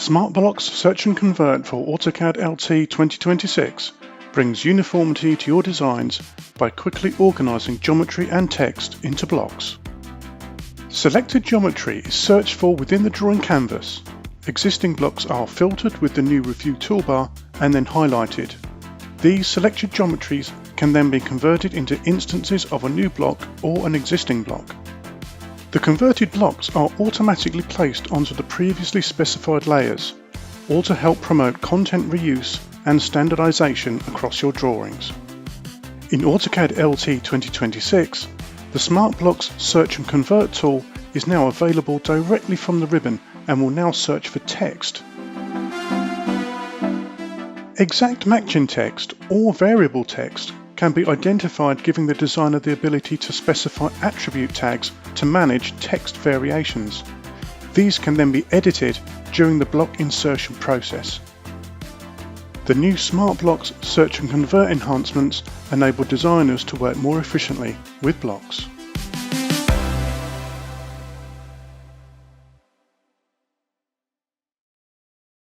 Smart Blocks Search and Convert for AutoCAD LT 2026 brings uniformity to your designs by quickly organizing geometry and text into blocks. Selected geometry is searched for within the drawing canvas. Existing blocks are filtered with the new Review toolbar and then highlighted. These selected geometries can then be converted into instances of a new block or an existing block. The converted blocks are automatically placed onto the previously specified layers, all to help promote content reuse and standardization across your drawings. In AutoCAD LT 2026, the Smart Blocks Search and Convert tool is now available directly from the ribbon and will now search for text. Exact matching text or variable text can be identified, giving the designer the ability to specify attribute tags to manage text variations. These can then be edited during the block insertion process. The new Smart Blocks Search and Convert enhancements enable designers to work more efficiently with blocks.